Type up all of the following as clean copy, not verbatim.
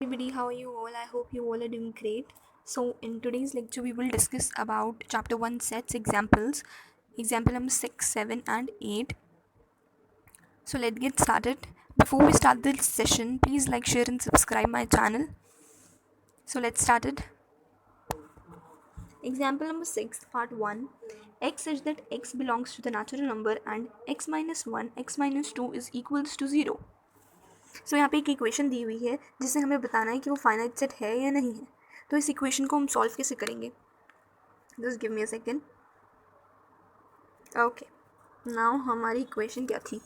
Everybody, how are you all? I hope you all are doing great. So in today's lecture we will discuss about chapter 1 sets examples, example number 6, 7 and 8. So let's get started. Before we start this session, please like, share and subscribe my channel. So let's start it. Example number 6, part 1. X such that x belongs to the natural number and x minus 1, x minus 2 is equals to 0. सो यहाँ पे एक equation दी हुई है जिससे हमें बताना है कि वो फाइनाइट सेट है या नहीं है. तो इस इक्वेशन को हम सॉल्व कैसे करेंगे? Just give me a second. Okay, now हमारी इक्वेशन क्या थी?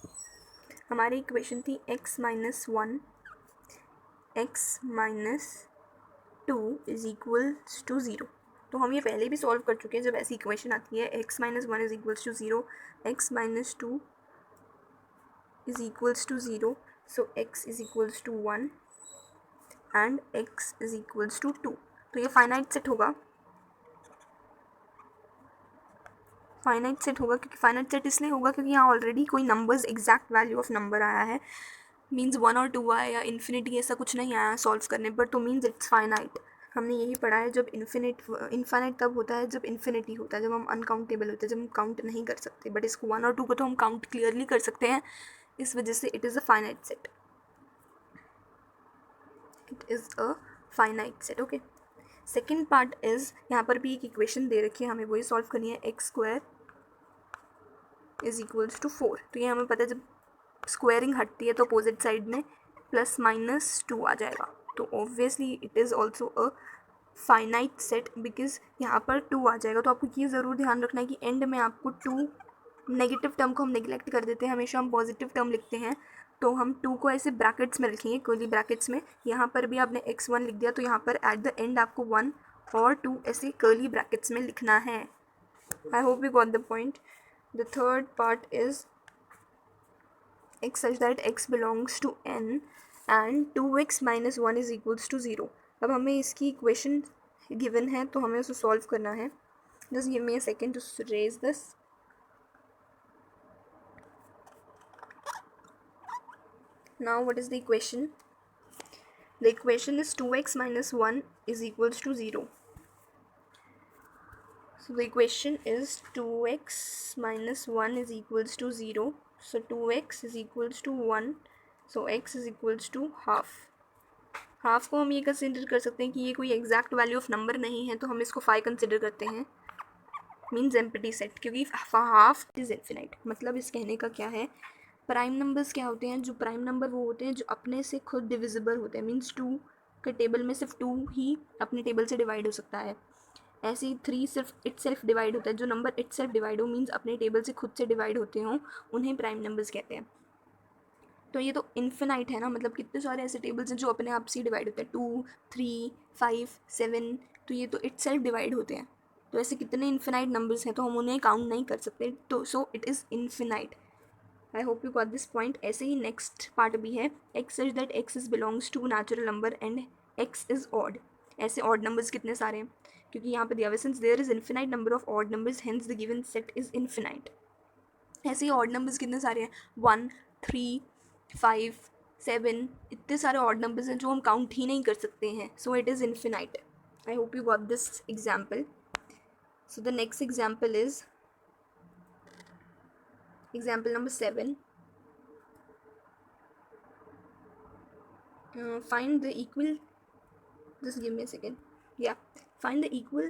हमारी इक्वेशन थी x minus 1 x minus 2 is equals to 0. तो हम ये पहले भी सॉल्व कर चुके हैं. जब ऐसी इक्वेशन आती है x minus 1 is equals to 0, x minus 2 is equals to 0, so x is equals to 1 and x is equals to 2. तो ये फाइनाइट सेट होगा. फाइनाइट सेट होगा क्योंकि फाइनाइट सेट इसलिए होगा क्योंकि यहाँ ऑलरेडी कोई numbers exact value of number आया है. मीन्स 1 और 2 आया या इन्फिनिटी ऐसा कुछ नहीं आया सॉल्व करने पर, तो मीन्स इट्स फाइनाइट. हमने यही पढ़ा है. जब इन्फिनिट तब होता है जब इन्फिनिटी होता है, जब हम अनकाउंटेबल होते हैं, जब हम काउंट नहीं कर सकते. बट इसको 1 और 2 को तो हम काउंट क्लियरली कर सकते हैं. इस वजह से it is a finite set. It is a finite set. Okay, second part is, यहाँ पर भी एक इक्वेशन दे रखी है, हमें वही सॉल्व करनी है. X square is equals to 4. तो ये हमें पता है जब स्क्वायरिंग हटती है तो अपोजिट साइड में प्लस माइनस 2 आ जाएगा. तो obviously it is also a finite set because यहाँ पर 2 आ जाएगा. तो आपको ये ज़रूर ध्यान रखना है कि एंड में आपको 2, नेगेटिव टर्म को हम नेगलेक्ट कर देते हैं, हमेशा हम पॉजिटिव टर्म लिखते हैं. तो हम 2 को ऐसे ब्रैकेट्स में लिखेंगे, कर्ली ब्रैकेट्स में. यहाँ पर भी आपने x1 लिख दिया तो यहाँ पर एट द एंड आपको 1 और 2 ऐसे कर्ली ब्रैकेट्स में लिखना है. आई hope you got the point. The third part is x such that x belongs to n and 2x minus 1 is equals to 0. अब हमें इसकी इक्वेशन गिवन है तो हमें उसे सॉल्व करना है. Just give me a second to raise this. Now what is the equation? The equation is 2x minus 1 is equals to 0. So the equation is 2x minus 1 is equals to 0. So 2x is equals to 1. So x is equals to half. Half को हम ये consider कर सकते हैं कि ये कोई exact value of number नहीं है, तो हम इसको 5 कंसिडर करते हैं. मीन्स एम्प्टी सेट, क्योंकि हाफ इज़ इन्फिनाइट. मतलब इस कहने का क्या है, प्राइम नंबर्स क्या होते हैं? जो प्राइम नंबर वो होते हैं जो अपने से खुद डिविजिबल होते हैं. मीन्स 2 के टेबल में सिर्फ 2 ही अपने टेबल से डिवाइड हो सकता है. ऐसे ही 3 सिर्फ इट सेल्फ डिवाइड होता है. जो नंबर इट सेल्फ डिवाइड हो मीन्स अपने टेबल से खुद से डिवाइड होते हों, उन्हें प्राइम नंबर्स कहते हैं. तो ये तो इन्फिनाइट है ना, मतलब कितने सारे ऐसे टेबल्स हैं जो अपने आप से डिवाइड होते हैं. 2, 3, 5, 7. तो ये तो इट सेल्फ डिवाइड होते हैं. तो ऐसे कितने इन्फिनाइट नंबर्स हैं तो हम उन्हें काउंट नहीं कर सकते. तो so it is infinite. I hope you got this point. ऐसे ही नेक्स्ट पार्ट भी है. X such that x is belongs to natural number and x is odd. ऐसे ऑड नंबर्स कितने सारे हैं? क्योंकि यहाँ पे दिया हुआ since there is infinite number of odd numbers hence the given set is infinite. ऐसे ही ऑड नंबर्स कितने सारे हैं? 1, 3, 5, 7. इतने सारे ऑड नंबर्स हैं जो हम काउंट ही नहीं कर सकते हैं. सो it is infinite. I hope you got this example. So the next example is example number 7. Find the equal, just give me a second. Yeah, find the equal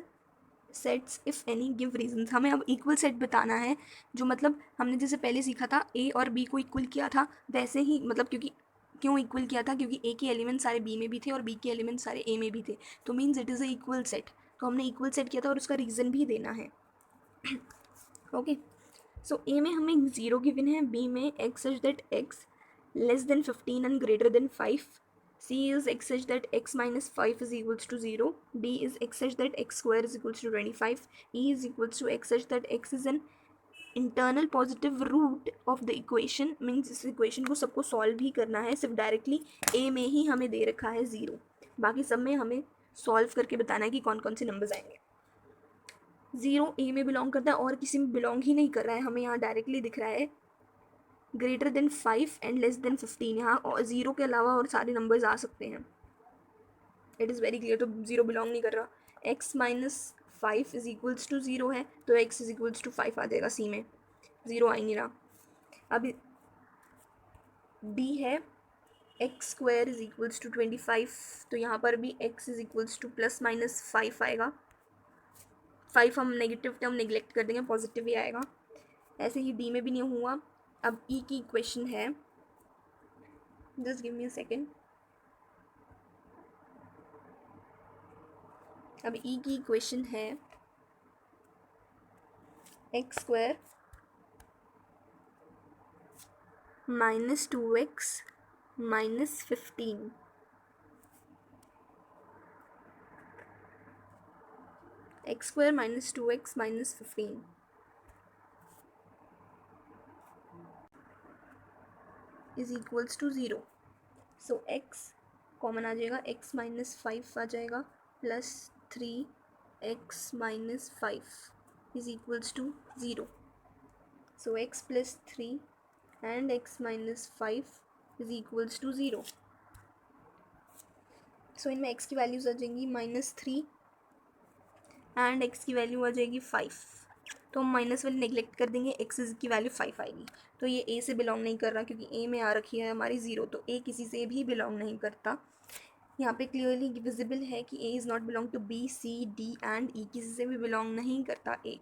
sets if any, give reasons. हमें अब equal set बताना है. जो मतलब हमने जैसे पहले सीखा था a और b को इक्वल किया था, वैसे ही मतलब क्योंकि क्यों इक्वल किया था? क्योंकि a के एलिमेंट सारे b में भी थे और b के एलिमेंट सारे a में भी थे. तो means it is a equal set. तो हमने इक्वल सेट किया था और उसका रीज़न भी देना है. ओके, सो ए में हमें 0 गिवन है, बी में x such that x less than 15 and greater than 5. C is x such that x minus 5 is equals to 0. D is x such that x square is equals to 25. E is equals to x such that x is an internal positive root of the equation. Means इस equation को सबको solve ही करना है. सिर्फ directly ए में ही हमें दे रखा है 0, बाकी सब में हमें सॉल्व करके बताना है कि कौन कौन से नंबर्स आएंगे. 0 ए में बिलोंग करता है और किसी में बिलोंग ही नहीं कर रहा है. हमें यहाँ डायरेक्टली दिख रहा है greater than 5 and less than 15. यहाँ 0 के अलावा और सारे नंबर्स आ सकते हैं. इट इज़ वेरी क्लियर, तो ज़ीरो बिलोंग नहीं कर रहा। x minus 5 is equals to zero है, तो x इज इक्वल्स टू 5 आ जाएगा सी में, ज़ीरो आ ही नहीं रहा। अब डी है x square is equals to 25, तो यहाँ पर भी x is equals to plus minus 5 आएगा। 5 हम नेगेटिव टर्म नेगलेक्ट कर देंगे, पॉजिटिव ही आएगा। ऐसे ही डी में भी नहीं हुआ। अब ई की इक्वेशन है, just give me a second. अब ई की इक्वेशन है x square minus 2x minus 15, x square minus 2x minus 15 is equals to zero. So x common आ जाएगा, x माइनस 5 आ जाएगा, plus 3x minus 5 is equals to zero. So x plus 3 and x minus 5 is equals to zero. So इनमें x की values आ जाएंगी -3 and x की value आ जाएगी 5, तो हम माइनस वाली नेगलेक्ट कर देंगे, x की वैल्यू 5 आएगी। तो ये a से बिलोंग नहीं कर रहा, क्योंकि a में आ रखी है हमारी 0, तो a किसी से भी बिलोंग नहीं करता। यहाँ पे क्लियरली विजिबल है कि a is not belong to b, c, d and e, किसी से भी बिलोंग नहीं करता a।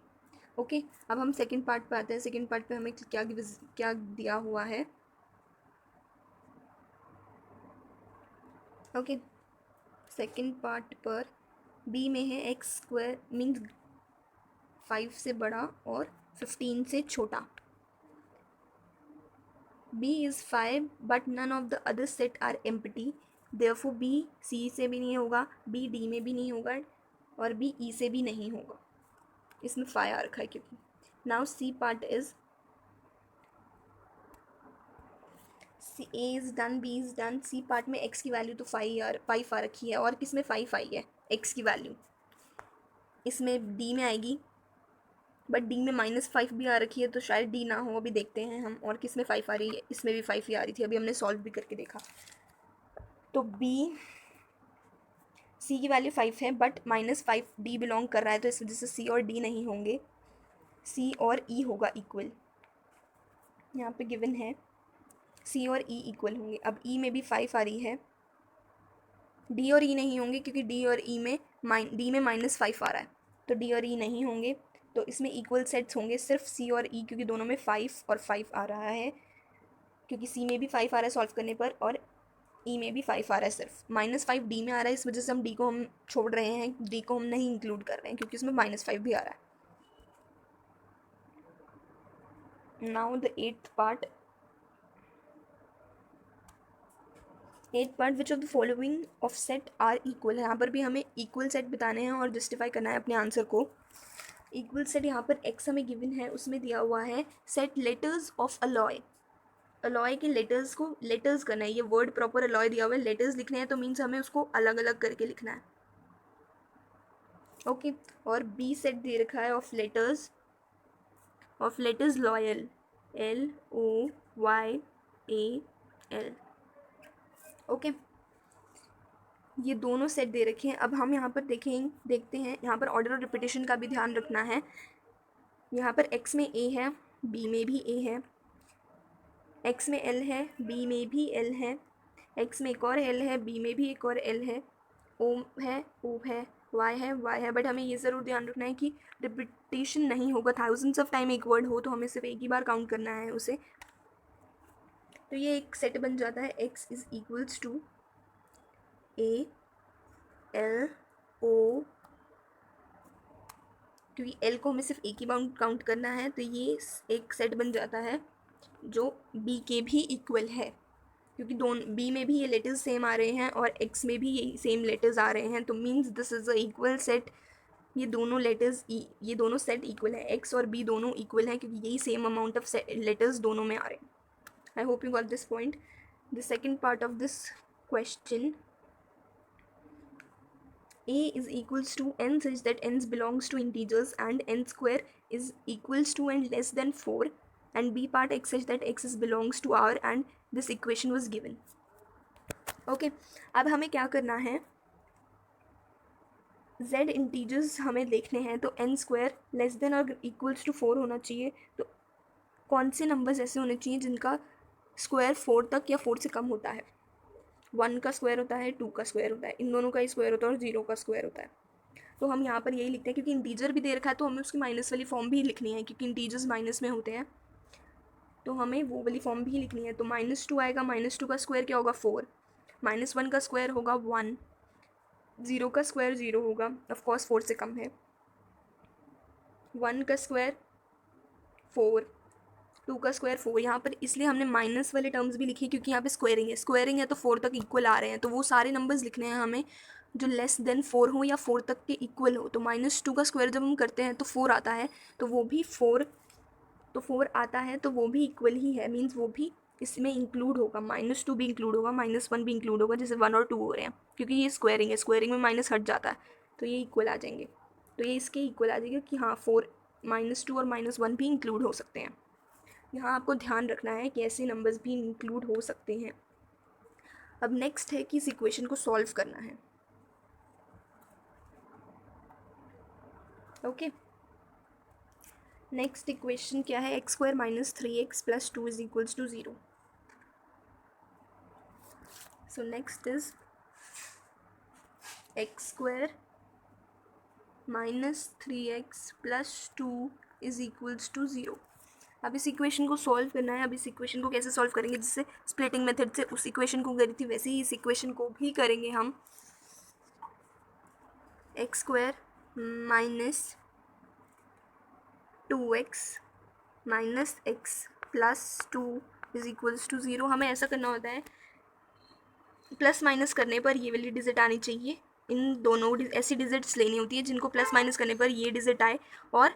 ओके, अब हम सेकेंड पार्ट पे आते हैं। सेकेंड पार्ट पे हमें क्या दिया हुआ है। ओके, सेकेंड पार्ट पर b में है एक्स स्क्वायर मीन्स 5 से बड़ा और 15 से छोटा। b is 5 but none of the other set are empty, therefore b c से भी नहीं होगा, b d में भी नहीं होगा और b e से भी नहीं होगा। इसमें 5 आ रखा है क्योंकि। Now c part is a is done, b is done. c part में x की वैल्यू तो 5 आ रखी है, और किस में 5 आई है x की वैल्यू, इसमें d में आएगी, बट डी में -5 भी आ रखी है, तो शायद डी ना हो, अभी देखते हैं हम। और किस में 5 आ रही है, इसमें भी 5 ही आ रही थी, अभी हमने सॉल्व भी करके देखा। तो बी सी की वैल्यू 5 है, बट -5 डी बिलोंग कर रहा है, तो इस वजह से सी और डी नहीं होंगे, सी और ई होगा इक्वल। यहाँ पे गिवन है सी और ई इक्वल होंगे। अब ई में भी 5 आ रही है, डी और ई नहीं होंगे, क्योंकि डी और ई में डी में -5 आ रहा है, तो डी और ई नहीं होंगे। तो इसमें इक्वल सेट्स होंगे सिर्फ सी और ई, क्योंकि दोनों में 5 और 5 आ रहा है, क्योंकि सी में भी 5 आ रहा है सॉल्व करने पर, और ई में भी 5 आ रहा है, सिर्फ -5 डी में आ रहा है, इस वजह से हम डी को हम छोड़ रहे हैं, डी को हम नहीं इंक्लूड कर रहे हैं, क्योंकि उसमें -5 भी आ रहा है। Now the eighth part which of the following of set are equal है। यहाँ पर भी हमें इक्वल सेट बताने हैं और जस्टिफाई करना है अपने आंसर को। इक्वल सेट यहाँ पर एक्स हमें गिवन है, उसमें दिया हुआ है set letters of alloy. Alloy के लेटर्स को लेटर्स करना है, ये वर्ड प्रॉपर अलॉय दिया हुआ है, लेटर्स लिखने हैं, तो मीन्स हमें उसको अलग अलग करके लिखना है। ओके, और बी सेट दे रखा है of letters loyal, LOYAL। Okay, ये दोनों सेट दे रखे हैं। अब हम यहाँ पर देखते हैं, यहाँ पर ऑर्डर और रिपीटेशन का भी ध्यान रखना है। यहाँ पर x में a है, b में भी a है, x में l है, b में भी l है, x में एक और l है, b में भी एक और l है, o है, y है, बट हमें ये ज़रूर ध्यान रखना है कि रिपीटेशन नहीं होगा। थाउजेंड्स ऑफ टाइम एक वर्ड हो तो हमें सिर्फ एक ही बार काउंट करना है उसे। तो ये एक सेट बन जाता है, x is equals to ALO, क्योंकि l को हमें सिर्फ एक ही बाउंड काउंट करना है, तो ये एक सेट बन जाता है जो b के भी इक्वल है, क्योंकि दोनों b में भी ये लेटर्स सेम आ रहे हैं और x में भी यही सेम लेटर्स आ रहे हैं, तो means this is a equal set. ये दोनों सेट इक्वल है, x और b दोनों इक्वल हैं, क्योंकि यही सेम अमाउंट ऑफ लेटर्स दोनों में आ रहे हैं। आई hope you got this point. The second part of this question, a is equals to n such that n belongs to integers and n square is equals to and less than 4, and b part x such that x belongs to r and this equation was given. Okay, अब हमें क्या करना है, z integers हमें देखने हैं तो n square less than और इक्वल्स टू 4 होना चाहिए। तो कौन से नंबर्स ऐसे होने चाहिए जिनका स्क्वायर 4 तक या 4 से कम होता है? 1 का स्क्वायर होता है, 2 का स्क्वायर होता है, इन दोनों का ही स्क्वायर होता है और 0 का स्क्वायर होता है। तो हम यहाँ पर यही लिखते हैं क्योंकि इंटीजर भी दे रखा है तो हमें उसकी माइनस वाली फॉर्म भी लिखनी है क्योंकि इंटीजर्स माइनस में होते हैं, तो हमें वो वाली फॉर्म भी लिखनी है। तो -2 आएगा, -2 का स्क्वायर क्या होगा 4, -1 का स्क्वायर होगा 1, 0 का स्क्वायर 0 होगा, ऑफकोर्स 4 से कम है, 1 का स्क्वायर 4, 2 का स्क्वायर 4। यहाँ पर इसलिए हमने माइनस वाले टर्म्स भी लिखे क्योंकि यहाँ पे स्क्वायरिंग है तो 4 तक इक्वल आ रहे हैं, तो वो सारे नंबर्स लिखने हैं हमें जो लेस देन 4 हो या 4 तक के इक्वल हो। तो -2 का स्क्वायर जब हम करते हैं तो 4 आता है, तो वो भी 4, तो 4 आता है तो वो भी इक्वल ही है, मीन्स वो भी इसमें इंक्लूड होगा, -2 भी इंक्लूड होगा, -1 भी इंक्लूड होगा, जैसे 1 और 2 हो रहे हैं क्योंकि ये स्क्वायरिंग है, स्क्वायरिंग में माइनस हट जाता है तो ये इक्वल आ जाएंगे। तो ये इसके इक्वल आ जाएगा कि हाँ 4, -2 और -1 भी इंक्लूड हो सकते हैं। यहाँ आपको ध्यान रखना है कि ऐसे नंबर्स भी इंक्लूड हो सकते हैं। अब नेक्स्ट है कि इस इक्वेशन को सॉल्व करना है। ओके, नेक्स्ट इक्वेशन क्या है? x² - 3x + 2 = 0। So next is x² - 3x + 2 = 0। अब इस इक्वेशन को सॉल्व करना है। अब इस इक्वेशन को कैसे सॉल्व करेंगे? जिससे स्प्लिटिंग मेथड से उस इक्वेशन को करी थी वैसे ही इस इक्वेशन को भी करेंगे हम। x² - 2x - x + 2 = 0। हमें ऐसा करना होता है, प्लस माइनस करने पर ये वाली डिजिट आनी चाहिए। इन दोनों ऐसी डिजिट्स लेनी होती है जिनको प्लस माइनस करने पर ये डिजिट आए और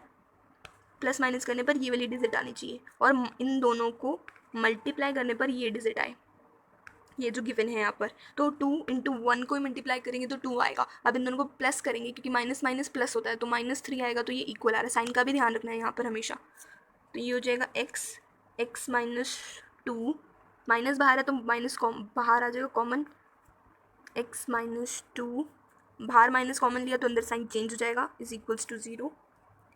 प्लस माइनस करने पर ये वाली डिजिट आनी चाहिए, और इन दोनों को मल्टीप्लाई करने पर ये डिजिट आए, ये जो गिवन है यहाँ पर। तो 2 × 1 को मल्टीप्लाई करेंगे तो 2 आएगा। अब इन दोनों को प्लस करेंगे क्योंकि माइनस माइनस प्लस होता है, तो -3 आएगा, तो ये इक्वल आ रहा है। साइन का भी ध्यान रखना है यहाँ पर हमेशा। तो ये हो जाएगा x - 2, माइनस बाहर है तो माइनस बाहर आ जाएगा कॉमन, x - 2 बाहर माइनस कॉमन लिया तो अंदर साइन चेंज हो जाएगा, = 0।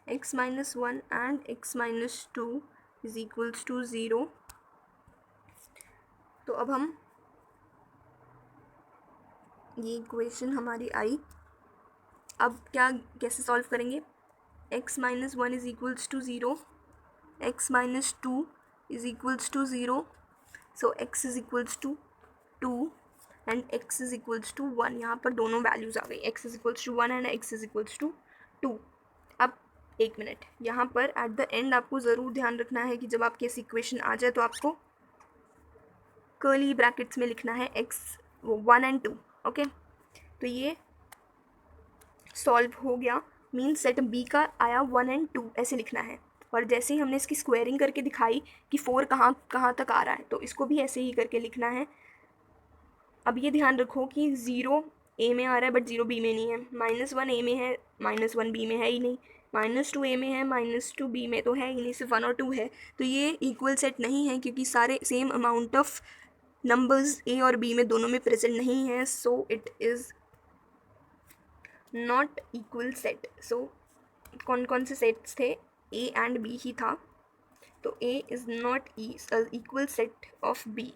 x - 1 and x - 2 = 0। तो अब हम ये इक्वेशन हमारी आई। अब क्या कैसे सॉल्व करेंगे? x - 1 = 0, x - 2 = 0, so x = 2 and x = 1। यहाँ पर दोनों वैल्यूज़ आ गई, x = 1 एंड x = 2। अब एक मिनट, यहाँ पर एट द एंड आपको ज़रूर ध्यान रखना है कि जब आपकी ऐसी इक्वेशन आ जाए तो आपको कर्ली ब्रैकेट्स में लिखना है x 1 एंड 2। ओके, तो ये सॉल्व हो गया, मीन सेट बी का आया 1 एंड 2 ऐसे लिखना है। और जैसे ही हमने इसकी स्क्वायरिंग करके दिखाई कि 4 कहाँ कहाँ तक आ रहा है, तो इसको भी ऐसे ही करके लिखना है। अब ये ध्यान रखो कि 0 ए में आ रहा है बट 0 बी में नहीं है, -1 ए में है, -1 बी में है ही नहीं, -2 ए में है, -2 बी में तो है ही नहीं, सिर्फ 1 और 2 है। तो ये इक्वल सेट नहीं है क्योंकि सारे same amount of numbers A और बी में दोनों में प्रेजेंट नहीं है, so it is not equal set. So कौन कौन से सेट्स थे? ए एंड बी ही था, तो A is not equal set of B.